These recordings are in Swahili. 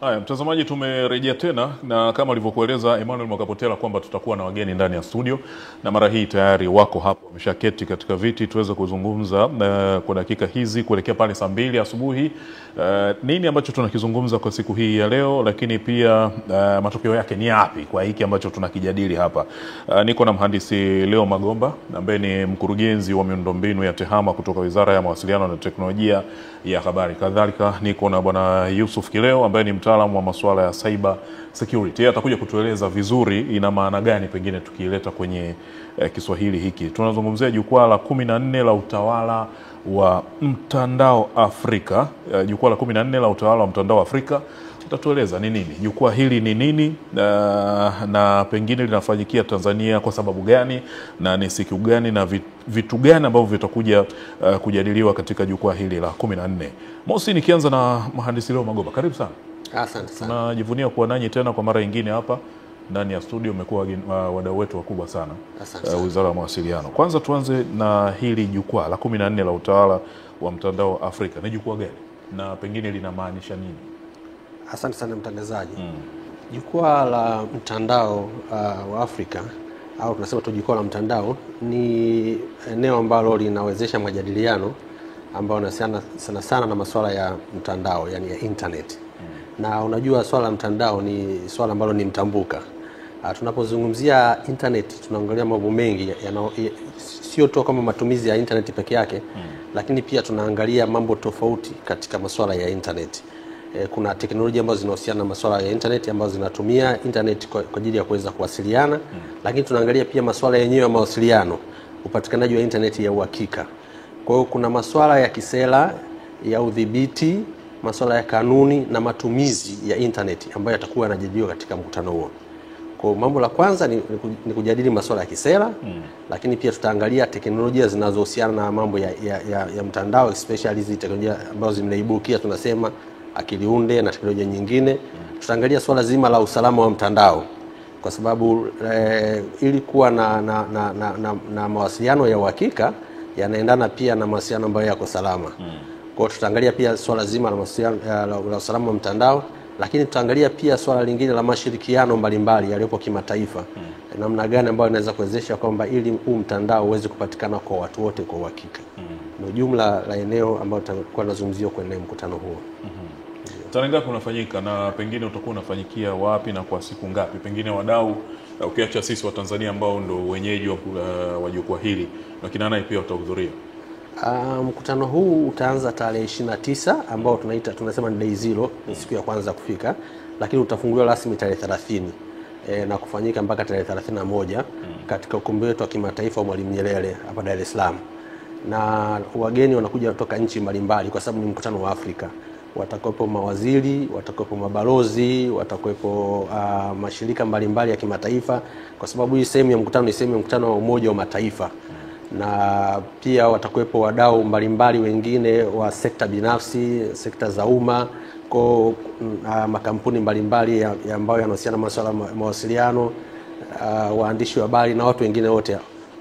Haya, mtazamaji, tumerejea tena na kama alivyokueleza Emmanuel Mwakapotela kwamba tutakuwa na wageni ndani ya studio, na mara hii tayari wako hapo wameshaketi katika viti tuweze kuzungumza kwa dakika hizi kuelekea pale saa 2 asubuhi nini ambacho tunakizungumza kwa siku hii ya leo, lakini pia matokeo yake ni yapi kwa hiki ambacho tunakijadili hapa. Niko na mhandisi Leo Magomba ambaye ni mkurugenzi wa miundombinu ya TEHAMA kutoka Wizara ya Mawasiliano na Teknolojia ya Habari. Kadhalika niko na bwana Yusuf Kileo ambaye ni mtaalamu wa masuala ya cyber security. Yeye atakuja kutueleza vizuri ina maana gani pengine tukileta kwenye Kiswahili hiki. Tunazungumzia jukwaa la 14 la utawala wa mtandao Afrika. Jukwaa la 14 la utawala wa mtandao Afrika. Tutatueleza ni nini jukwaa hili, ni nini na pengine linafanyikia Tanzania kwa sababu gani, na ni siku gani na vitu gani ambavyo vitakuja kujadiliwa katika jukwaa hili la 14. Mosi, nikianza na mhandisi Leo Magomba, karibu sana. Asante sana. Tunajivunia kuwa nanyi tena kwa mara nyingine hapa ndani ya studio. Umekuwa wadau wetu wakubwa sana, Wizara ya Mawasiliano. Kwanza tuanze na hili jukwaa la 14 la utawala wa mtandao Afrika. Ni jukwaa gani na pengine linamaanisha nini? Asante sana mtangazaji. Jukwaa la mtandao wa Afrika, au tunasema tu jukwaa la mtandao, ni eneo ambalo linawezesha majadiliano ambayo yanahusiana sana na masuala ya mtandao, yani ya internet. Na unajua swala la mtandao ni swala ambalo ni mtambuka. Tunapozungumzia internet tunaangalia mambo mengi, sio tu kama matumizi ya internet peke yake, lakini pia tunaangalia mambo tofauti katika masuala ya internet. Kuna teknolojia ambazo zinahusiana na masuala ya internet ambazo zinatumia internet kwa ajili ya kuweza kuwasiliana, lakini tunaangalia pia masuala yenyewe ya mawasiliano, upatikanaji wa internet ya uhakika. Kwa hiyo kuna masuala ya kisera, ya udhibiti, masuala ya kanuni na matumizi ya internet ambayo yatakuwa yanajadiliwa katika mkutano huo. Kwa mambo la kwanza ni kujadili masuala ya kisera, lakini pia tutaangalia teknolojia zinazohusiana na mambo ya mtandao, especially hizi teknolojia ambazo zimeibukia, tunasema akili unde na teknolojia nyingine. Tutaangalia swala zima la usalama wa mtandao, kwa sababu ili kuwa na mawasiliano ya uhakika yanaendana pia na mawasiliano ambayo yako salama. Kwa hiyo tutaangalia pia swala zima la mawasiliano la usalama wa mtandao, lakini tutaangalia pia swala lingine la mashirikiano mbalimbali yaliyopo kimataifa. Namna gani ambayo inaweza kuwezesha kwamba ili huu mtandao uweze kupatikana kwa watu wote kwa uhakika. Ni jumla la eneo ambalo tutakuwa tunazungumzia kwenye mkutano huo. Tarehe ngapi unafanyika na pengine utakuwa unafanyikia wapi na kwa siku ngapi? Pengine wadau ukiacha sisi wa Tanzania ambao ndo wenyeji wa jukwaa hili, lakini nani pia watahudhuria? Mkutano huu utaanza tarehe 29 ambao tunasema ni day 0, ni siku ya kwanza kufika, lakini utafunguliwa rasmi tarehe 30 na kufanyika mpaka tarehe 31 katika ukumbi wetu wa kimataifa wa Mwalimu Nyerere hapa Dar es Salaam. Na wageni wanakuja kutoka nchi mbalimbali kwa sababu ni mkutano wa Afrika. Watakuwepo mawaziri, watakuwepo mabalozi, watakuwepo mashirika mbalimbali ya kimataifa, kwa sababu hii sehemu ya mkutano ni sehemu ya mkutano wa Umoja wa Mataifa. Na pia watakuwepo wadau mbalimbali wengine wa sekta binafsi, sekta za umma, kwa makampuni mbalimbali ambayo yanahusiana na masuala ya mawasiliano, waandishi wa habari na watu wengine wote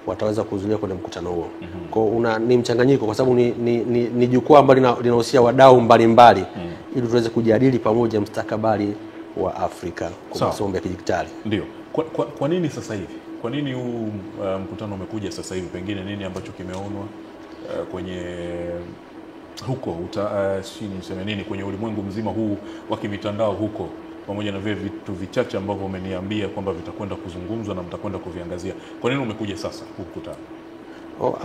wataweza kuhudhuria kwenye mkutano huo. Kwa ni mchanganyiko, kwa sababu ni jukwaa ambalo linahusisha wadau mbalimbali ili tuweze kujadili pamoja mustakabali wa Afrika kwa masomo ya kidijitali. Ndio. Kwa nini sasa hivi? Kwa nini huu mkutano umekuja sasa hivi? Pengine nini ambacho kimeonwa kwenye huko niseme nini kwenye ulimwengu mzima huu wa kimitandao huko, pamoja na vile vitu vichache ambavyo umeniambia kwamba vitakwenda kuzungumzwa na mtakwenda kuviangazia? Kwa nini umekuja sasa huu mkutano?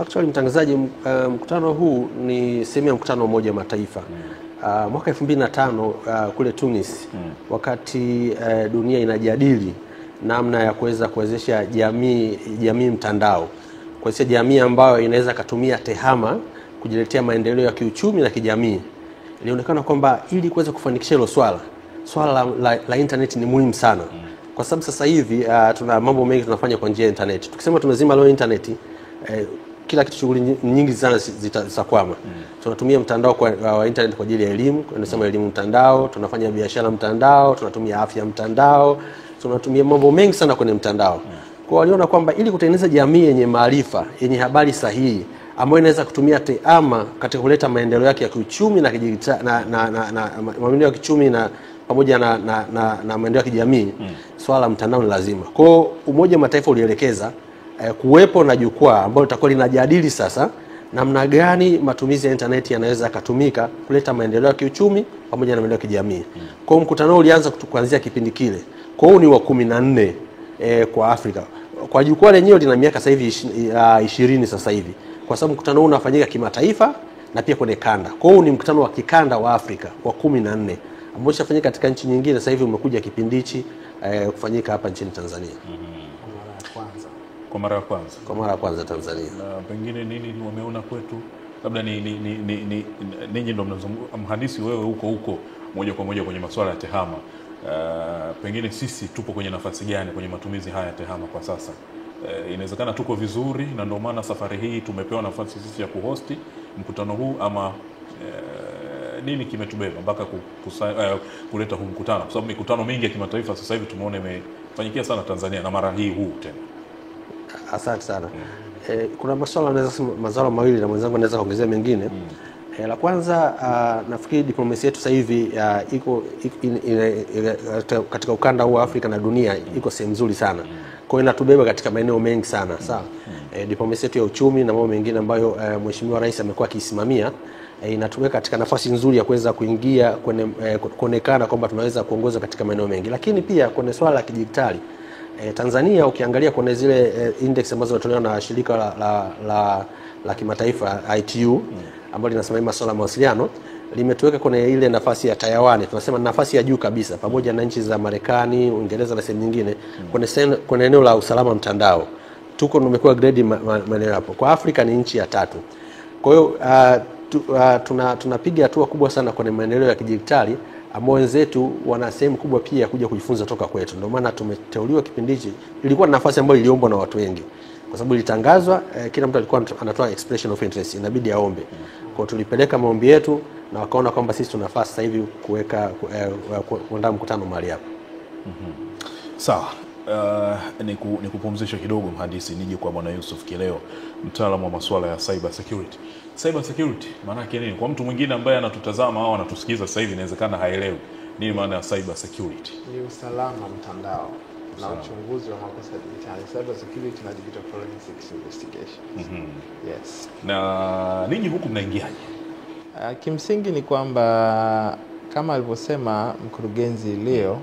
Actually mtangazaji, mkutano huu ni sehemu ya mkutano wa Umoja wa Mataifa. Mwaka 2005 kule Tunis, wakati dunia inajadili namna ya kuweza kuwezesha jamii mtandao, kuwezesha jamii ambayo inaweza kutumia TEHAMA kujiletea maendeleo ya kiuchumi na kijamii, ilionekana kwamba ili kuweza kufanikisha hilo swala la internet ni muhimu sana. Kwa sababu sasa hivi tuna mambo mengi tunafanya kwa njia ya internet. Tukisema tumezima leo internet, kila kitu, shughuli nyingi sana zitakwama. Tunatumia mtandao wa internet kwa ajili ya elimu, tunasema elimu mtandao, tunafanya biashara mtandao, tunatumia afya mtandao, tunatumia mambo mengi sana kwenye mtandao. Kwa waliona kwamba ili kutengeneza jamii yenye maarifa, yenye habari sahihi, ambayo inaweza kutumia TEHAMA katika kuleta maendeleo yake ya kiuchumi na maendeleo ya kiuchumi na pamoja na maendeleo ya kijamii, swala la mtandao ni lazima. Kwa hiyo Umoja wa Mataifa ulielekeza kuwepo na jukwaa ambalo litakuwa linajadili sasa namna gani matumizi ya internet yanaweza kutumika kuleta maendeleo ya kiuchumi pamoja na maendeleo ya kijamii. Kwa hiyo mkutano ulianza kuanzia kipindi kile. Kwa hiyo ni wa 14 kwa Afrika. Kwa jukwaa lenyewe lina miaka sasa hivi 20 sasa hivi. Kwa sababu mkutano huu unafanyika kimataifa na pia kwenye kanda. Kwa hiyo ni mkutano wa kikanda wa Afrika wa 14 ambao ushafanyika katika nchi nyingine, sasa hivi umekuja kipindi hichi kufanyika hapa nchini Tanzania. Kwa mara ya kwanza. Kwa mara ya kwanza Tanzania. Na pengine nini wameona kwetu? Labda ninyi ndio mnazungumza, mhandisi wewe huko moja kwa moja kwenye masuala ya TEHAMA. Pengine sisi tupo kwenye nafasi gani kwenye matumizi haya ya TEHAMA kwa sasa? Inawezekana tuko vizuri na ndio maana safari hii tumepewa nafasi sisi ya kuhosti mkutano huu, ama nini kimetubeba mpaka kuleta huu mkutano? Kwa sababu mikutano mingi ya kimataifa sasa hivi tumeona imefanyikia sana Tanzania, na mara hii huu tena. Asante sana. Kuna masuala mawili na mwenzangu anaweza kuongezea mengine. La kwanza, nafikiri diplomasia yetu sasa hivi iko katika ukanda huu wa Afrika na dunia iko sehemu nzuri sana. Kwa hiyo inatubeba katika maeneo mengi sana. Sawa. Diplomasia yetu ya uchumi na mambo mengine ambayo Mheshimiwa Rais amekuwa akisimamia inatubeba katika nafasi nzuri ya kuweza kuingia kwenye kuonekana kwamba tunaweza kuongoza katika maeneo mengi. Lakini pia kwenye swala la kidijitali, Tanzania ukiangalia kwenye zile index ambazo zinatolewa na shirika la kimataifa ITU ambalo linasimamia masuala ya mawasiliano, limetuweka kwenye ile nafasi ya tier 1, tunasema nafasi ya juu kabisa, pamoja na nchi za Marekani, Uingereza na sehemu nyingine kwenye eneo la usalama mtandao. Tumekuwa grade maeneo hapo. Kwa Afrika ni nchi ya 3. Kwa hiyo tunapiga hatua kubwa sana kwenye maendeleo ya kidijitali, ambao wenzetu wana sehemu kubwa pia kuja kujifunza toka kwetu. Ndio maana tumeteuliwa kipindi hichi. Ilikuwa ni nafasi ambayo iliombwa na watu wengi, kwa sababu ilitangazwa, kila mtu alikuwa anatoa expression of interest, inabidi aombe. Kwa tulipeleka maombi yetu na wakaona kwamba sisi tunafaa sasa hivi kuandaa mkutano mahali hapa. Sawa. Nikupumzisha kidogo mhandisi, nije kwa Bwana Yusuf Kileo, mtaalamu wa masuala ya cyber security. Cyber security maana yake nini? Kwa mtu mwingine ambaye anatutazama au anatusikiza sasa hivi inawezekana haelewi nini maana ya cyber security. Ni usalama mtandao na uchunguzi wa makosa ya digitali. Cyber security na digital forensics investigation. Yes. Na ninyi huku mnaingiaje? Kimsingi ni kwamba kama alivyosema mkurugenzi leo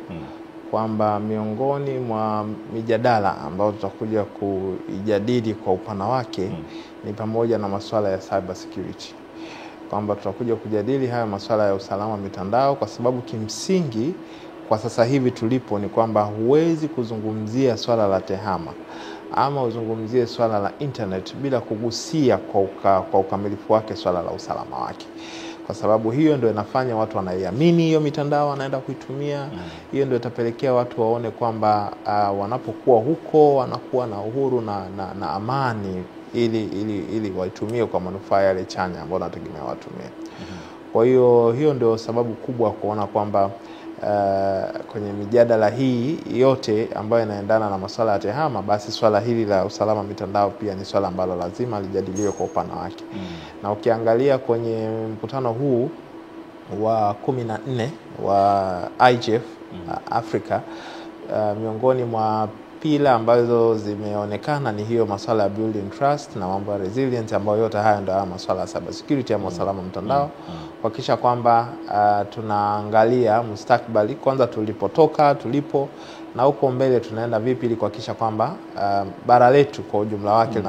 kwamba miongoni mwa mijadala ambayo tutakuja kuijadili kwa upana wake ni pamoja na masuala ya cyber security. Kwamba tutakuja kujadili haya masuala ya usalama mitandao, kwa sababu kimsingi kwa sasa hivi tulipo ni kwamba huwezi kuzungumzia swala la TEHAMA ama uzungumzie swala la internet bila kugusia kwa ukamilifu wake swala la usalama wake. Kwa sababu hiyo ndio inafanya watu wanaiamini hiyo mitandao wanaenda kuitumia. Hiyo ndio itapelekea watu waone kwamba wanapokuwa huko wanakuwa na uhuru na amani ili waitumie kwa manufaa yale chanya ambayo wanategemea watumie. Kwa hiyo ndio sababu kubwa kuona kwamba kwenye mijadala hii yote ambayo inaendana na masuala ya TEHAMA, basi swala hili la usalama mitandao pia ni swala ambalo lazima lijadiliwe kwa upana wake. Na ukiangalia kwenye mkutano huu wa 14 wa IGF Africa, miongoni mwa pila ambazo zimeonekana ni hiyo masuala ya building trust na mambo ya resilience, ambayo yote haya ndio masuala ya cyber security ama usalama mtandao. Kuhakikisha kwamba tunaangalia mustakabali kwanza tulipotoka, tulipo na huko mbele tunaenda vipi, ili kuhakikisha kwamba bara letu kwa ujumla wake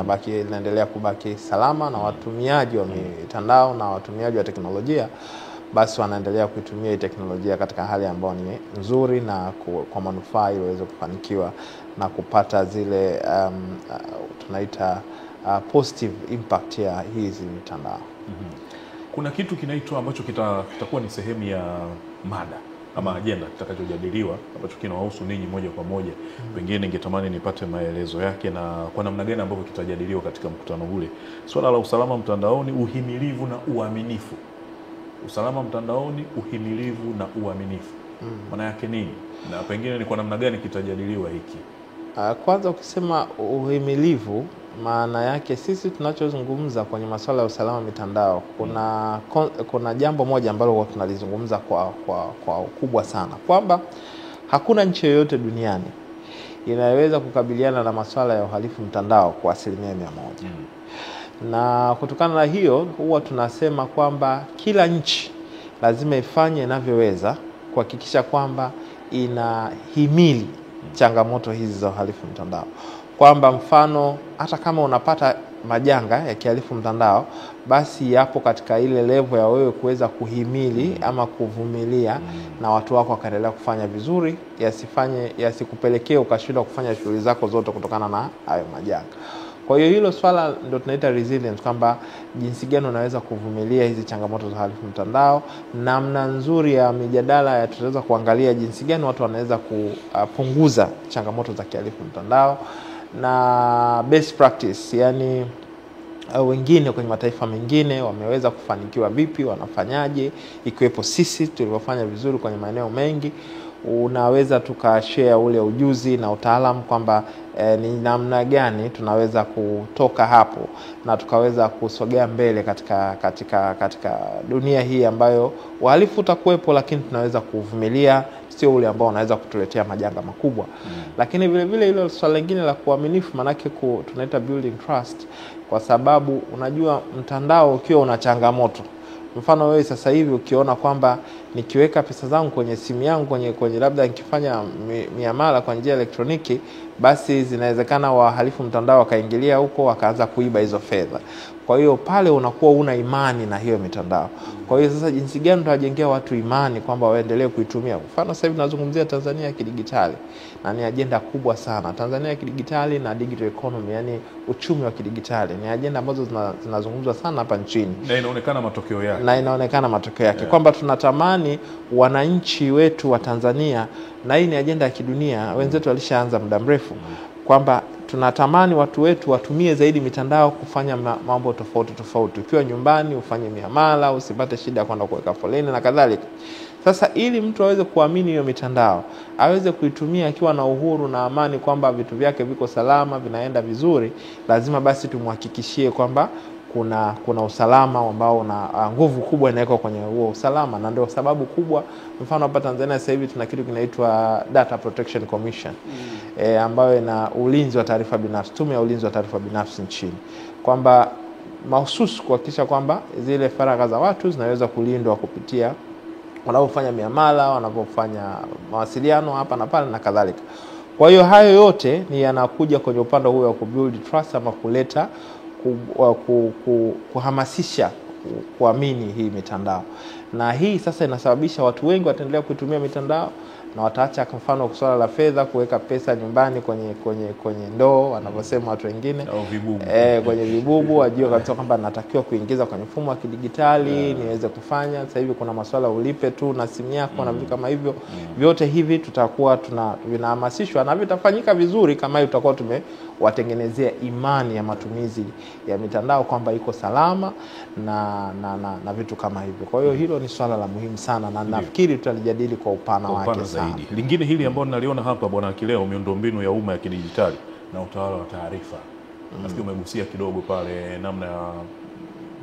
linaendelea kubaki salama, na watumiaji wa mitandao na watumiaji wa teknolojia basi wanaendelea kuitumia hii teknolojia katika hali ambayo ni nzuri na kwa manufaa ili waweze kufanikiwa na kupata zile tunaita positive impact ya hizi mitandao. Kuna kitu kinaitwa ambacho kitakuwa ni sehemu ya mada ama ajenda kitakachojadiliwa ambacho kinawahusu ninyi moja kwa moja. Pengine ningetamani nipate maelezo yake na kwa namna gani ambavyo kitajadiliwa katika mkutano ule. Swala la usalama mtandaoni, uhimilivu na uaminifu. Usalama mtandaoni, uhimilivu na uaminifu. Maana yake nini? Na pengine ni kwa namna gani kitajadiliwa hiki? Kwanza ukisema uhimilivu, maana yake sisi tunachozungumza kwenye masuala ya usalama mitandao, kuna jambo moja ambalo huwa tunalizungumza kwa ukubwa sana, kwamba hakuna nchi yoyote duniani inayoweza kukabiliana na masuala ya uhalifu mtandao kwa 100%. Na kutokana na hiyo huwa tunasema kwamba kila nchi lazima ifanye inavyoweza kuhakikisha kwamba inahimili changamoto hizi za uhalifu mtandao. Kwamba mfano hata kama unapata majanga ya kihalifu mtandao, basi yapo katika ile level ya wewe kuweza kuhimili ama kuvumilia na watu wako wakaendelea kufanya vizuri, yasikupelekee ukashindwa kufanya shughuli zako zote kutokana na hayo majanga. Kwa hiyo hilo swala ndio tunaita resilience, kwamba jinsi gani unaweza kuvumilia hizi changamoto za uhalifu mtandao. Namna nzuri ya mijadala ya tutaweza kuangalia jinsi gani watu wanaweza kupunguza changamoto za kihalifu mtandao na best practice, yani wengine kwenye mataifa mengine wameweza kufanikiwa vipi, wanafanyaje, ikiwepo sisi tulivyofanya vizuri kwenye maeneo mengi. Unaweza tukashare ule ujuzi na utaalamu kwamba ni namna gani tunaweza kutoka hapo na tukaweza kusogea mbele katika dunia hii ambayo uhalifu utakuwepo, lakini tunaweza kuvumilia, sio ule ambao unaweza kutuletea majanga makubwa. Lakini vile vile hilo swala lingine la kuaminifu, manake tunaita building trust, kwa sababu unajua mtandao ukiwa una changamoto, mfano wewe sasa hivi ukiona kwamba nikiweka pesa zangu kwenye simu yangu kwenye labda nikifanya miamala kwa njia elektroniki, basi zinawezekana wahalifu mtandao wakaingilia huko wakaanza kuiba hizo fedha. Kwa hiyo pale unakuwa una imani na hiyo mitandao. Kwa hiyo sasa jinsi gani tunajengea watu imani kwamba waendelee kuitumia? Mfano sasa hivi tunazungumzia Tanzania ya kidigitali, na ni ajenda kubwa sana. Tanzania ya kidigitali na digital economy, yani uchumi wa kidigitali, ni ajenda ambazo zinazungumzwa sana hapa nchini. Na inaonekana matokeo yake. Kwamba tunatamani wananchi wetu wa Tanzania, na hii ni ajenda ya kidunia, wenzetu walishaanza muda mrefu, kwamba tunatamani watu wetu watumie zaidi mitandao kufanya mambo tofauti. Ukiwa nyumbani ufanye miamala, usipate shida kwenda kuweka foleni na kadhalika. Sasa ili mtu aweze kuamini hiyo mitandao, aweze kuitumia akiwa na uhuru na amani kwamba vitu vyake viko salama, vinaenda vizuri, lazima basi tumhakikishie kwamba kuna usalama ambao una nguvu kubwa inawekwa kwenye huo usalama. Na ndio sababu kubwa, mfano hapa Tanzania sasa hivi tuna kitu kinaitwa Data Protection Commission, ambayo ina ulinzi wa taarifa binafsi, tume ya ulinzi wa taarifa binafsi nchini, kwamba mahususi kuhakikisha kwamba zile faragha za watu zinaweza kulindwa kupitia wanapofanya miamala, wanapofanya mawasiliano hapa na pale na kadhalika. Kwa hiyo hayo yote ni yanakuja kwenye upande huo wa kubuild trust, ama kuleta kuhamasisha kuamini hii mitandao. Na hii sasa inasababisha watu wengi wataendelea kutumia mitandao, na wataacha kwa mfano swala la fedha, kuweka pesa nyumbani kwenye ndoo wanavyosema watu wengine, au vibubu. Kwenye vibubu, wajue kabisa kwamba natakiwa kuingiza kwenye mfumo wa kidigitali niweze kufanya. Sasa hivi kuna masuala ulipe tu na simu yako na vitu kama hivyo. Vyote hivi tutakuwa vinahamasishwa na vitafanyika vizuri kama tutakuwa tumewatengenezea imani ya matumizi ya mitandao kwamba iko salama na vitu kama hivyo. Kwa hiyo hilo ni swala la muhimu sana, na nafikiri tutalijadili kwa upana wake sana. Lingine hili ambalo naliona hapa Bwana Kileo, miundombinu ya umma ya kidijitali na utawala wa taarifa. Nafikiri umegusia kidogo pale namna ya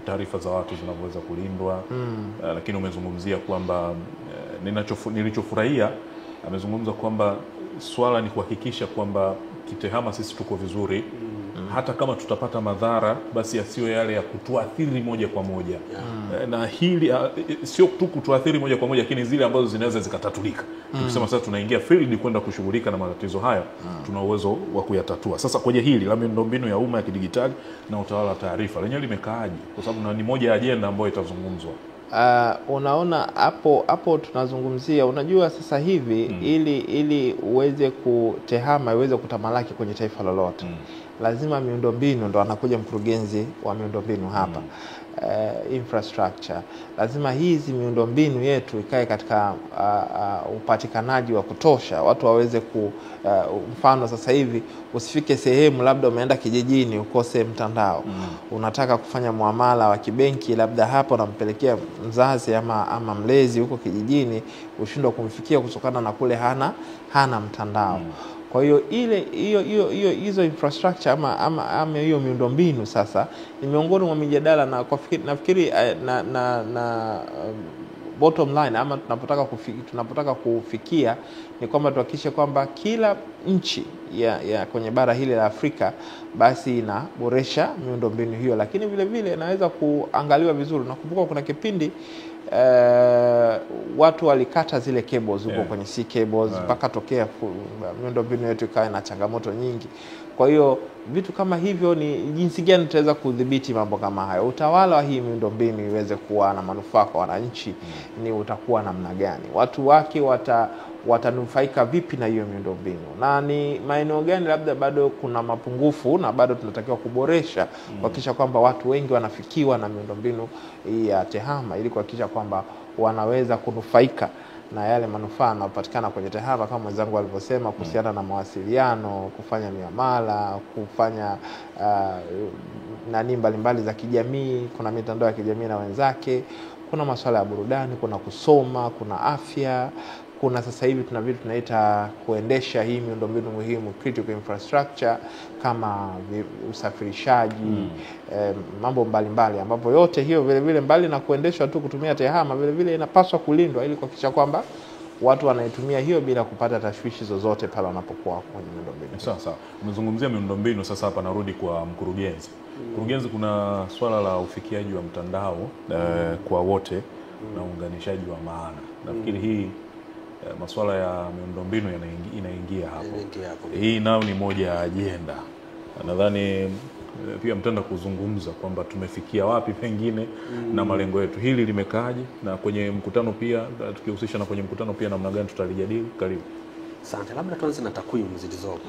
taarifa za watu zinavyoweza kulindwa. Lakini umezungumzia kwamba nilichofurahia, amezungumza kwamba swala ni kuhakikisha kwamba kitehama sisi tuko vizuri. Hata kama tutapata madhara, basi yasiyo yale ya kutuathiri moja kwa moja. Na hili sio tu kutuathiri moja kwa moja, lakini zile ambazo zinaweza zikatatulika. Tukisema sasa tunaingia field kwenda kushughulika na matatizo hayo, tuna uwezo wa kuyatatua. Sasa kwenye hili la miundombinu ya umma ya kidijitali na utawala wa taarifa, lenyewe limekaaje? Kwa sababu ni moja ya ajenda ambayo itazungumzwa. Unaona hapo tunazungumzia, unajua sasa hivi ili uweze kutehama, uweze kutamalaki kwenye taifa lolote, lazima miundombinu, ndo anakuja mkurugenzi wa miundombinu hapa. Infrastructure, lazima hizi miundombinu yetu ikae katika upatikanaji wa kutosha, watu waweze mfano sasa hivi usifike sehemu labda umeenda kijijini ukose mtandao, unataka kufanya muamala wa kibenki labda hapo unampelekea mzazi ama mlezi huko kijijini, ushindwa kumfikia kutokana na kule hana mtandao. Kwa hiyo hizo infrastructure ama hiyo miundombinu sasa ni miongoni mwa mijadala, na nafikiri bottom line ama tunapotaka kufikia ni kwamba tuhakikishe kwamba kila nchi ya kwenye bara hili la Afrika basi inaboresha miundombinu hiyo, lakini vile vile inaweza kuangaliwa vizuri. Nakumbuka kuna kipindi watu walikata zile cables huko kwenye sea cables mpaka tokea miundombinu yetu ikawa na changamoto nyingi. Kwa hiyo vitu kama hivyo ni jinsi gani tutaweza kudhibiti mambo kama hayo. Utawala wa hii miundombinu iweze kuwa na manufaa kwa wananchi ni utakuwa namna gani? Watu wake watanufaika vipi na hiyo miundombinu? Na ni maeneo gani labda bado kuna mapungufu na bado tunatakiwa kuboresha kuhakikisha kwamba watu wengi wanafikiwa na miundombinu ya TEHAMA ili kuhakikisha kwamba wanaweza kunufaika na yale manufaa yanayopatikana kwenye TEHAMA kama mwenzangu alivyosema, kuhusiana na mawasiliano, kufanya miamala, kufanya nani mbalimbali za kijamii, kuna mitandao ya kijamii na wenzake, kuna masuala ya burudani, kuna kusoma, kuna afya, kuna sasa hivi tuna vitu tunaita kuendesha hii miundombinu muhimu, critical infrastructure, kama usafirishaji, mambo mbalimbali, ambapo yote hiyo vile vile mbali na kuendeshwa tu kutumia TEHAMA, vile vile inapaswa kulindwa ili kuhakikisha kwamba watu wanaitumia hiyo bila kupata tashwishi zozote pale wanapokuwa kwenye miundombinu. Sawa. Umezungumzia miundombinu, sasa hapa narudi kwa mkurugenzi. Mkurugenzi, kuna swala la ufikiaji wa mtandao kwa wote na uunganishaji wa maana. Nafikiri hii masuala ya miundombinu inaingia hapo. Hii nao ni moja ya ajenda. Nadhani pia mtenda kuzungumza kwamba tumefikia wapi pengine na malengo yetu. Hili limekaaje, na kwenye mkutano pia tukihusisha na kwenye mkutano pia namna gani tutalijadili? Karibu. Asante. Labda tuanze na takwimu zilizopo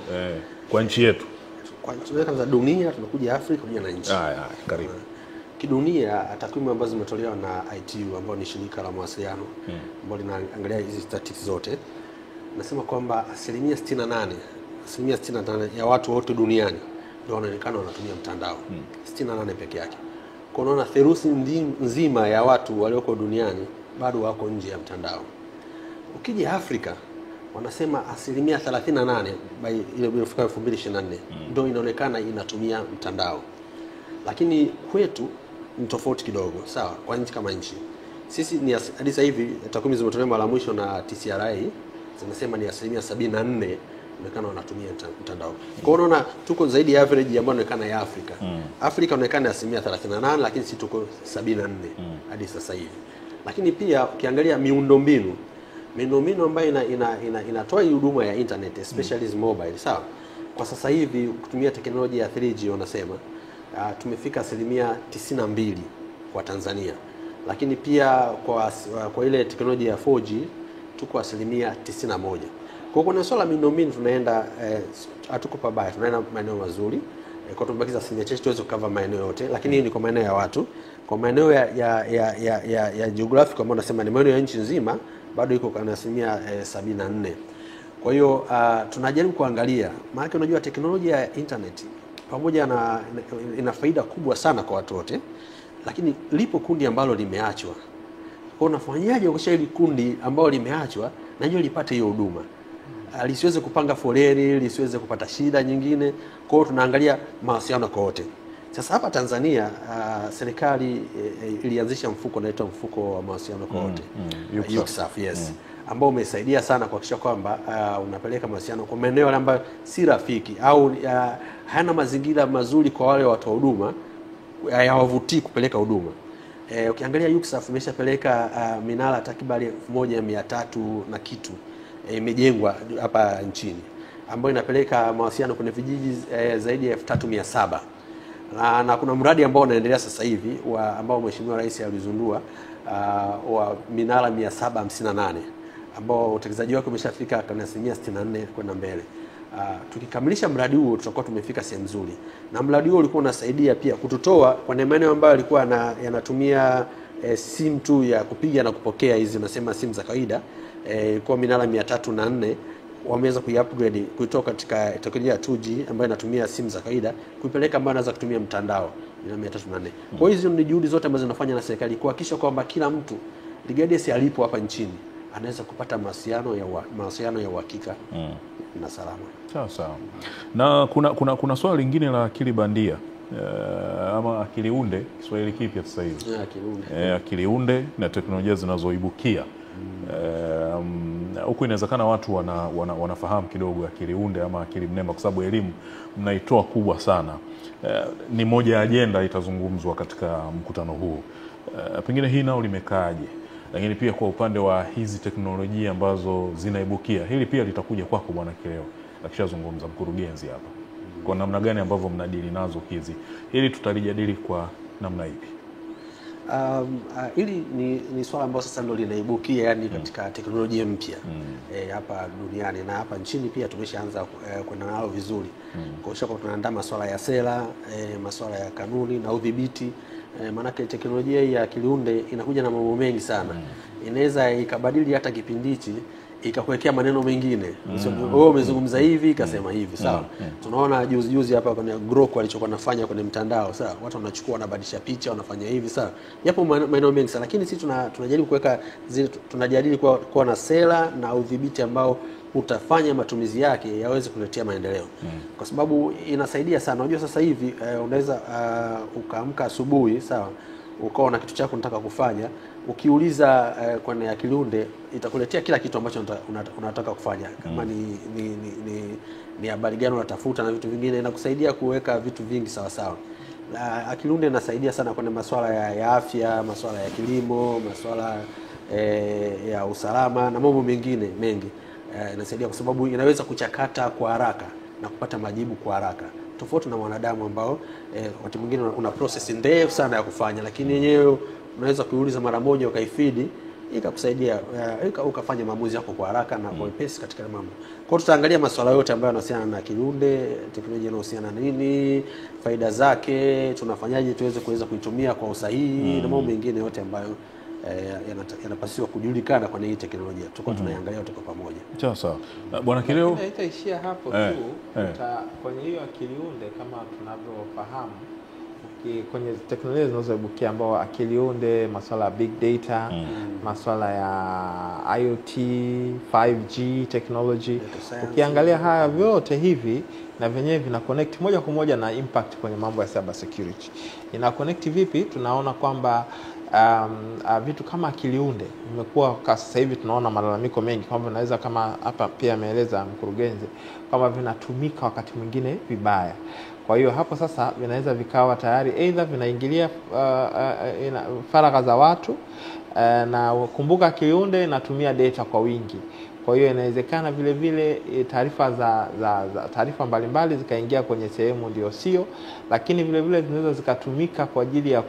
kwa nchi yetu. Kwa nchi yetu za dunia, tunakuja Afrika, kuja na nchi. Karibu. Kidunia, takwimu ambazo zimetolewa na ITU ambao ni shirika la mawasiliano ambao linaangalia hizi statistics zote, nasema kwamba asilimia 68 ya watu wote duniani ndio wanaonekana wanatumia mtandao. 68 peke yake. Kwa unaona theluthi nzima ya watu walioko duniani bado wako nje ya mtandao. Ukija Afrika, wanasema asilimia 38 by ile ilifika 2024 ndio inaonekana inatumia mtandao. Lakini kwetu ni tofauti kidogo, sawa? Kwa nchi kama nchi, sisi ni hadi sasa hivi takwimu zimetolewa mara mwisho na TCRA zinasema ni asilimia 74 inaonekana wanatumia mtandao. Kwa hiyo unaona tuko zaidi ya average ambayo inaonekana ya Afrika. Afrika inaonekana asilimia 38, lakini sisi tuko 74 hadi sasa hivi. Lakini pia ukiangalia miundombinu ambayo inatoa huduma ya internet, especially mobile, sawa? Kwa sasa hivi kutumia teknolojia ya 3G wanasema tumefika asilimia 92 kwa Tanzania, lakini pia kwa ile teknolojia ya 4G tuko asilimia 91. Kwa kuna swala miundombinu tunaenda hatuko pabaya, tunaenda maeneo mazuri. Kwa tumebakiza asilimia chache tuweze cover maeneo yote, lakini ni kwa maeneo ya watu, kwa maeneo ya geographic ambao nasema ni maeneo ya nchi nzima bado iko kwa asilimia 74. Kwa hiyo tunajaribu kuangalia, maana unajua teknolojia ya internet pamoja na ina faida kubwa sana kwa watu wote, lakini lipo kundi ambalo limeachwa. Kwa unafanyaje ukisha hili kundi ambalo limeachwa na hiyo lipate hiyo huduma? Lisiweze kupanga foleni, lisiweze kupata shida nyingine. Kwa hiyo tunaangalia mawasiliano kwa wote. Sasa hapa Tanzania serikali ilianzisha mfuko unaitwa mfuko wa mawasiliano kwa wote, UCSAF, ambao umesaidia sana kuhakikisha kwamba unapeleka mawasiliano kwa maeneo ambayo si rafiki au hayana mazingira mazuri kwa wale watu wa huduma, hayawavutii kupeleka huduma. Ukiangalia UCSAF imeshapeleka minara takriban 1300 na kitu imejengwa hapa nchini, ambayo inapeleka mawasiliano kwenye vijiji zaidi ya 3700. Na kuna mradi ambao unaendelea sasa hivi ambao Mheshimiwa Rais alizindua wa minara 758 ambao utekelezaji wake umeshafika kwa asilimia 64 kwenda mbele. tukikamilisha mradi huo tutakuwa tumefika sehemu nzuri. Na mradi huo ulikuwa unasaidia pia kututoa kwa maeneo ambayo yalikuwa yanatumia simu tu ya kupiga na kupokea, hizi unasema simu za kawaida, kwa minara 304 wameweza kuiupgrade kuitoka katika teknolojia ya 2G ambayo inatumia simu za kawaida kuipeleka ambayo inaweza kutumia mtandao minara 304. Kwa hiyo hizo ni juhudi zote ambazo zinafanywa na serikali kuhakikisha kwamba kila mtu regardless alipo hapa nchini anaweza kupata mawasiliano ya uhakika na salama. Sawa sawa. Na kuna swala lingine la akili bandia ama akili unde, Kiswahili kipya sasa hivi. Akili unde na teknolojia zinazoibukia. Huku inawezekana watu wanafahamu kidogo akili unde ama akili mnemba kwa sababu elimu mnaitoa kubwa sana. Ni moja ya ajenda itazungumzwa katika mkutano huu. Pengine hii nao limekaaje? Lakini pia kwa upande wa hizi teknolojia ambazo zinaibukia, hili pia litakuja kwako Bwana Kileo akishazungumza mkurugenzi hapa. Kwa namna gani ambavyo mnadili nazo hizi? Hili tutalijadili kwa namna ipi? Hili ni swala ambalo sasa ndio linaibukia, yani katika teknolojia mpya hapa duniani na hapa nchini pia tumeshaanza kwenda nalo vizuri. Kwa hiyo tunaandaa masuala ya sera, masuala ya kanuni na udhibiti. Maana teknolojia ya akili unde inakuja na mambo mengi sana. Inaweza ikabadili hata kipindi hichi ikakuwekea maneno mengine. Wewe umezungumza hivi ikasema hivi, sawa. Tunaona juzi hapa kwenye Grok walichokuwa nafanya kwenye mtandao, sawa. Watu wanachukua wanabadilisha picha, wanafanya hivi, sawa. Yapo maneno mengi sana, lakini sisi tunajaribu kuweka tunajadili kuwa na sera na udhibiti ambao utafanya matumizi yake yaweze kuletea maendeleo. Kwa sababu inasaidia sana. Unajua sasa hivi unaweza ukaamka asubuhi, sawa, ukaona kitu chako unataka kufanya, ukiuliza kwenye akili unde itakuletea kila kitu ambacho unataka kufanya. Kama ni habari gani unatafuta na vitu vingine, inakusaidia kuweka vitu vingi sawa sawa. Akili unde inasaidia sana kwenye masuala ya afya, masuala ya kilimo, masuala ya usalama na mambo mengine mengi. Inasaidia kwa sababu inaweza kuchakata kwa haraka na kupata majibu kwa haraka, tofauti na mwanadamu ambao wakati mwingine una process ndefu sana ya kufanya, lakini yenyewe unaweza kuuliza mara moja ukaifeed ikakusaidia ukafanya maamuzi yako kwa haraka na kwa wepesi katika mambo. Kwa hiyo tutaangalia masuala yote ambayo yanahusiana na akili unde, teknolojia inahusiana na nini, faida zake, tunafanyaje tuweze kuitumia kwa usahihi na mambo mengine yote ambayo yanapaswa kujulikana kwenye hii teknolojia. Tutakuwa tunaangalia yote kwa pamoja. Sawa. Bwana Kileo, haitaishia hapo tu. Kwenye hiyo akili unde kama tunavyofahamu kwenye teknolojia zinazoibukia ambao akili unde, masuala ya big data, masuala ya IoT, 5G technology, ukiangalia haya vyote hivi na venyewe vina connect moja kwa moja na impact kwenye mambo ya cyber security. Ina connect vipi? Tunaona kwamba vitu kama akili unde imekuwa sasa hivi tunaona malalamiko mengi kwamba inaweza, kama hapa pia ameeleza mkurugenzi, kama vinatumika wakati mwingine vibaya. Kwa hiyo hapo sasa vinaweza vikawa tayari either vinaingilia faragha za watu, na kumbuka akili unde inatumia data kwa wingi. Kwa hiyo inawezekana vile vile taarifa mbalimbali zikaingia kwenye sehemu ndio sio, lakini vile vile zinaweza zikatumika kwa ajili ya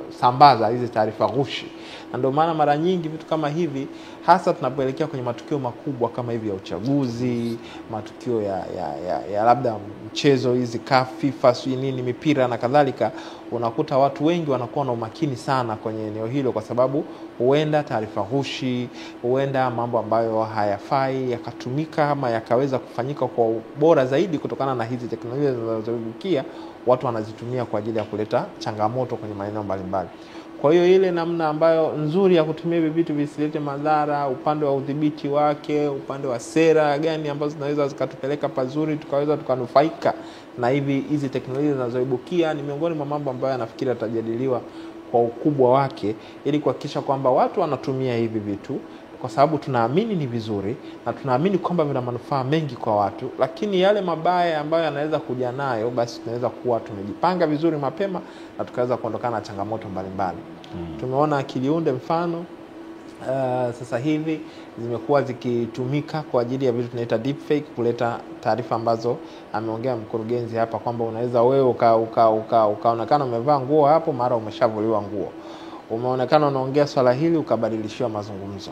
kusambaza hizi taarifa ghushi. Na ndio maana mara nyingi vitu kama hivi, hasa tunapoelekea kwenye matukio makubwa kama hivi ya uchaguzi, matukio ya labda mchezo hizi FIFA nini, mipira na kadhalika, unakuta watu wengi wanakuwa na umakini sana kwenye eneo hilo, kwa sababu huenda taarifa ghushi, huenda mambo ambayo hayafai yakatumika ama yakaweza kufanyika kwa bora zaidi kutokana na hizi teknolojia zinazoibukia. Watu wanazitumia kwa ajili ya kuleta changamoto kwenye maeneo mbalimbali. Kwa hiyo ile namna ambayo nzuri ya kutumia hivi vitu visilete madhara, upande wa udhibiti wake, upande wa sera gani ambazo zinaweza zikatupeleka pazuri tukaweza tukanufaika na hizi teknolojia zinazoibukia, ni miongoni mwa mambo ambayo nafikiri yatajadiliwa kwa ukubwa wake, ili kuhakikisha kwamba watu wanatumia hivi vitu kwa sababu tunaamini ni vizuri na tunaamini kwamba vina manufaa mengi kwa watu, lakini yale mabaya ambayo yanaweza kuja nayo, basi tunaweza kuwa tumejipanga vizuri mapema na tukaweza kuondokana na changamoto mbalimbali. Tumeona akili unde mfano sasa hivi zimekuwa zikitumika kwa ajili ya vitu tunaita deepfake, kuleta taarifa ambazo ameongea mkurugenzi hapa kwamba unaweza wewe ukaonekana umevaa nguo hapo, mara umeshavuliwa nguo. Umeonekana unaongea swala hili ukabadilishiwa mazungumzo.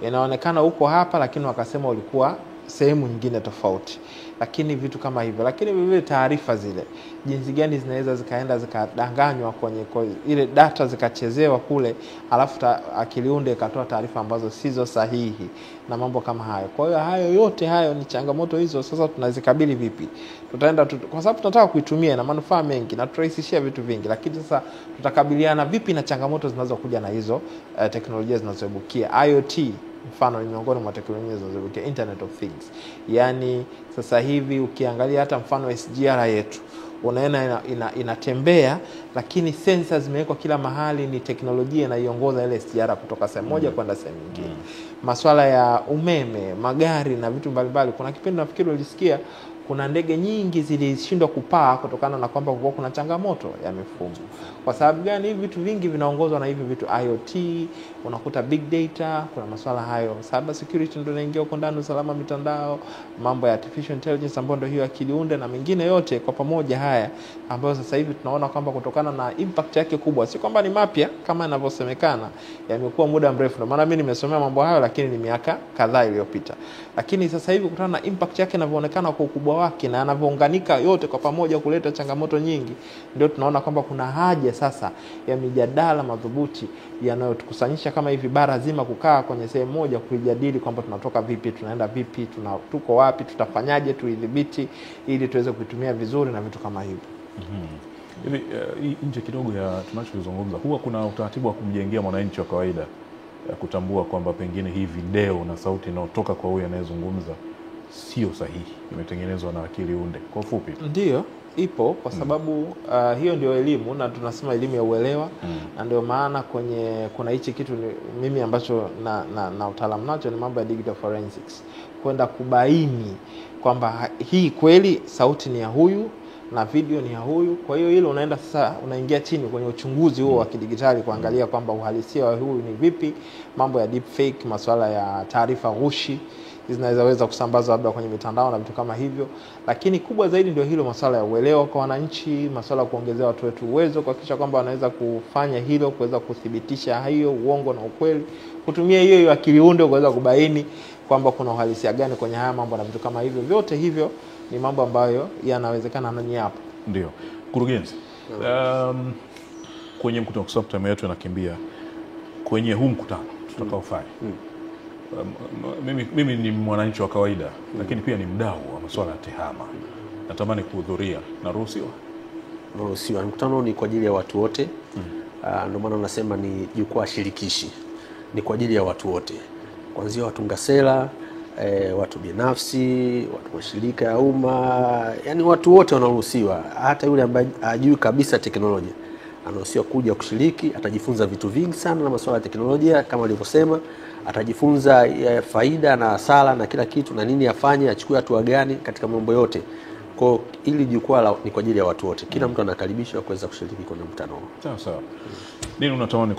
Inaonekana uko hapa lakini wakasema ulikuwa sehemu nyingine tofauti, lakini vitu kama hivyo. Lakini vile taarifa zile jinsi gani zinaweza zikaenda zikadanganywa kwenye ile data zikachezewa kule, alafu akili unde ikatoa taarifa ambazo sizo sahihi na mambo kama hayo. Kwa hiyo hayo yote hayo ni changamoto hizo. Sasa tunazikabili vipi? Tutaenda kwa sababu tunataka kuitumia na manufaa mengi na turahisishia vitu vingi, lakini sasa tutakabiliana vipi na changamoto zinazokuja na hizo teknolojia zinazoibukia? IoT mfano ni miongoni mwa teknolojia zinazoibukia, Internet of Things. Yani sasa hivi ukiangalia hata mfano SGR yetu unaona inatembea, lakini sensors zimewekwa kila mahali, ni teknolojia inaiongoza ile SGR kutoka sehemu moja kwenda sehemu nyingine. Masuala ya umeme, magari na vitu mbalimbali, kuna kipindi nafikiri ulisikia kuna ndege nyingi zilishindwa kupaa kutokana na kwamba kuna changamoto ya mifumo. Kwa sababu gani? Hivi vitu vingi vinaongozwa na hivi vitu IoT, unakuta big data, kuna masuala hayo cyber security ndio inaingia huko ndani, usalama mitandao, mambo ya artificial intelligence ambayo ndio hiyo akili unde na mengine yote kwa pamoja haya, ambayo sasa hivi tunaona kwamba kutokana na impact yake kubwa, si kwamba ni mapya kama inavyosemekana, yamekuwa muda mrefu. Ndio maana mimi nimesomea mambo hayo, lakini ni miaka kadhaa iliyopita. Lakini sasa hivi kutokana na impact yake inavyoonekana kwa ukubwa wake na yanavyounganika yote kwa pamoja kuleta changamoto nyingi, ndio tunaona kwamba kuna haja sasa ya mijadala madhubuti yanayotukusanyisha kama hivi bara zima, kukaa kwenye sehemu moja kujadili kwamba tunatoka vipi, tunaenda vipi, tuko wapi, tutafanyaje tuidhibiti ili tuweze kuitumia vizuri na vitu kama hivyo. Hivi nje kidogo ya tunachozungumza, huwa kuna utaratibu wa kumjengea mwananchi wa kawaida kutambua kwamba pengine hii video na sauti inayotoka kwa huyu anayezungumza sio sahihi, imetengenezwa na akili unde? Kwa ufupi ndio ipo, kwa sababu hiyo ndio elimu, na tunasema elimu ya uelewa. Na ndio maana kuna hichi kitu mimi ambacho na utaalamu nacho ni mambo ya digital forensics, kwenda kubaini kwamba hii kweli sauti ni ya huyu na video ni ya huyu. Kwa hiyo hilo unaenda sasa, unaingia chini kwenye uchunguzi huo wa kidigitali kuangalia kwamba uhalisia wa huyu ni vipi, mambo ya deepfake, masuala ya taarifa ghushi zinaweza kusambazwa labda kwenye mitandao na vitu kama hivyo. Lakini kubwa zaidi ndio hilo masuala ya uelewa kwa wananchi, masuala ya kuongezea watu wetu uwezo kuhakikisha kwamba wanaweza kufanya hilo, kuweza kuthibitisha hiyo uongo na ukweli, kutumia hiyo akili unde kuweza kubaini kwamba kuna uhalisia gani kwenye haya mambo na vitu kama hivyo. Vyote hivyo ni mambo ambayo yanawezekana ndani hapo. Ndio. Mkurugenzi, kwenye mkutano, kwa sababu time yetu inakimbia, kwenye huu mkutano tutakaofanya, mimi ni mwananchi wa kawaida, lakini pia ni mdau wa masuala ya tehama, natamani kuhudhuria. Naruhusiwa? Naruhusiwa. Mkutano ni kwa ajili ya watu wote. Ndio maana unasema ni jukwaa shirikishi, ni kwa ajili ya watu wote, kuanzia watunga sera, watu binafsi, watu wa shirika ya umma, yani watu wote wanaruhusiwa. Hata yule ambaye hajui kabisa teknolojia anaruhusiwa kuja kushiriki. Atajifunza vitu vingi sana na masuala ya teknolojia, kama alivyosema, atajifunza faida na hasara na kila kitu, na nini afanye, achukue hatua gani katika mambo yote. Kwa ili jukwaa ni kwa ajili ya watu wote, kila mtu anakaribishwa kuweza kushiriki kwenye mkutano huu. Sawa sawa. Nini unatamani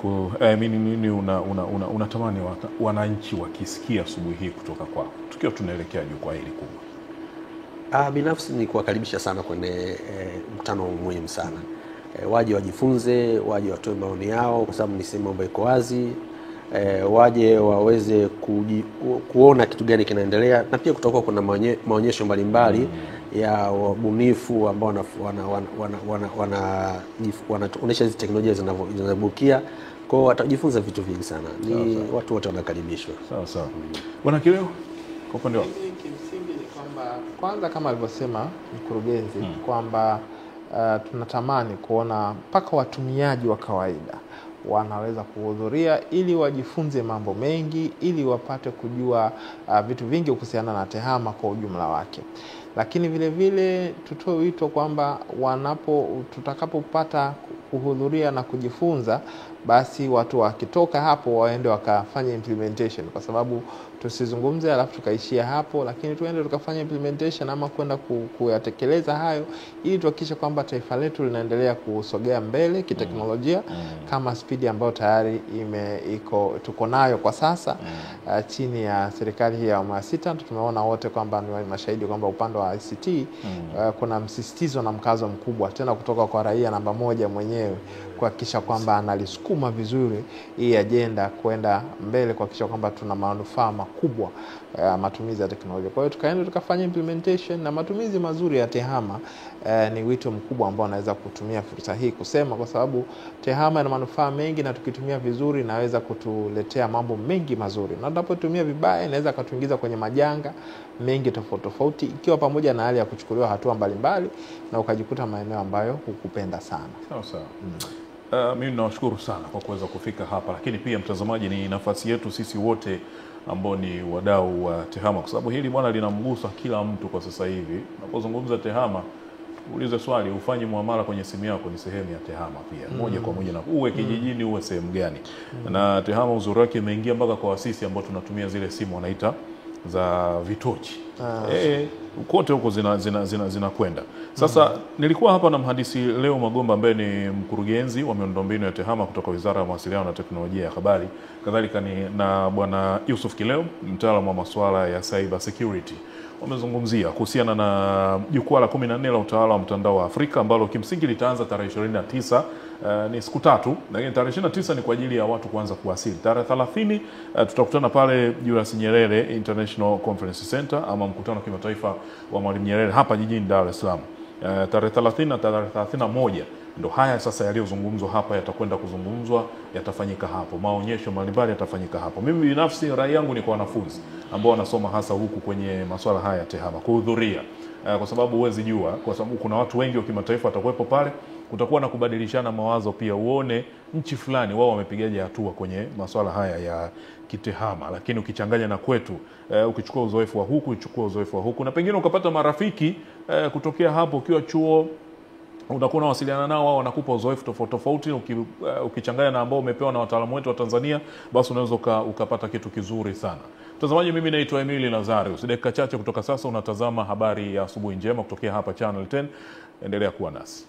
unatamani wananchi wakisikia asubuhi hii kutoka kwao, tukiwa tunaelekea jukwaa hili kubwa? Binafsi ni kuwakaribisha sana kwenye mkutano muhimu sana. Waje wajifunze, waje watoe maoni yao, kwa sababu ni sehemu ambayo iko wazi. Waje waweze kuona kitu gani kinaendelea, na pia kutakuwa kuna maonyesho mbalimbali ya wabunifu ambao wanaonyesha hizi teknolojia zinazobukia. Kwa hiyo watajifunza vitu vingi sana. Ni watu wote wanakaribishwa. Sawa sawa. Bwana Kileo, kwa upande wako? Kimsingi ni kwamba kwanza, kama alivyosema mkurugenzi, kwamba tunatamani kuona mpaka watumiaji wa kawaida wanaweza kuhudhuria ili wajifunze mambo mengi, ili wapate kujua vitu vingi kuhusiana na tehama kwa ujumla wake. Lakini vile vile tutoe wito kwamba tutakapopata kuhudhuria na kujifunza, basi watu wakitoka hapo waende wakafanya implementation, kwa sababu tusizungumze alafu tukaishia hapo, lakini tuende tukafanya implementation ama kwenda kuyatekeleza hayo, ili tuhakikishe kwamba taifa letu linaendelea kusogea mbele kiteknolojia kama spidi ambayo tayari tuko nayo kwa sasa chini ya serikali hii ya awamu ya 6. Tumeona wote kwamba ni mashahidi kwamba upande wa ICT kuna msisitizo na mkazo mkubwa tena kutoka kwa raia namba moja mwenyewe kuhakikisha kwamba analisukuma vizuri hii ajenda kwenda mbele, kuhakikisha kwamba tuna manufaa makubwa matumizi ya teknolojia. Kwa hiyo tukaenda tukafanya implementation na matumizi mazuri ya TEHAMA. Ni wito mkubwa ambao naweza kutumia fursa hii kusema, kwa sababu TEHAMA ina manufaa mengi na tukitumia vizuri inaweza kutuletea mambo mengi mazuri, na tunapotumia vibaya inaweza kutuingiza kwenye majanga mengi tofauti, ikiwa pamoja na hali ya kuchukuliwa hatua mbalimbali na ukajikuta maeneo ambayo hukupenda sana. Sawa. Mimi nawashukuru sana kwa kuweza kufika hapa, lakini pia mtazamaji, ni nafasi yetu sisi wote ambao ni wadau wa TEHAMA, kwa sababu hili bwana linamgusa kila mtu kwa sasa hivi. Unapozungumza TEHAMA, ulize swali, ufanye muamala kwenye simu yako ni sehemu ya TEHAMA pia, moja kwa moja, na uwe kijijini uwe sehemu gani. Na TEHAMA uzuri wake imeingia mpaka kwa wasisi ambao tunatumia zile simu wanaita za vitochi. Kote huko zinakwenda. Sasa nilikuwa hapa na mhandisi Leo Magomba ambaye ni mkurugenzi wa miundombinu ya TEHAMA kutoka Wizara ya Mawasiliano na Teknolojia ya Habari. Kadhalika ni na bwana Yusuf Kileo, mtaalamu wa masuala ya cyber security. Wamezungumzia kuhusiana na jukwaa la 14 la utawala wa mtandao wa Afrika ambalo kimsingi litaanza tarehe 29. Ni siku tatu, lakini tarehe 29 ni kwa ajili ya watu kuanza kuwasili. Tarehe 30 tutakutana pale Julius Nyerere International Conference Center, ama mkutano wa kimataifa wa Mwalimu Nyerere hapa jijini Dar es Salaam. Tarehe 30 na tarehe 31 ndo haya sasa yaliyozungumzwa hapa yatakwenda kuzungumzwa, yatafanyika hapo. Maonyesho mbalimbali yatafanyika hapo. Mimi binafsi rai yangu ni kwa wanafunzi ambao wanasoma hasa huku kwenye masuala haya ya TEHAMA kuhudhuria, kwa sababu huwezi jua, kwa sababu kuna watu wengi wa kimataifa watakuwepo pale. Kutakuwa na kubadilishana mawazo pia, uone nchi fulani wao wamepigaje hatua kwenye masuala haya ya kitehama, lakini ukichanganya na kwetu, ukichukua uzoefu wa huku, uchukua uzoefu wa huku, na pengine ukapata marafiki kutokea hapo. Ukiwa chuo unakuwa unawasiliana nao, wao wanakupa uzoefu tofauti, ukichanganya na ambao umepewa na wataalamu wetu wa Tanzania, basi unaweza ukapata kitu kizuri sana. Mtazamaji, mimi naitwa Emili Lazarus. Dakika chache kutoka sasa unatazama habari ya asubuhi njema kutokea hapa Channel 10. Endelea kuwa nasi.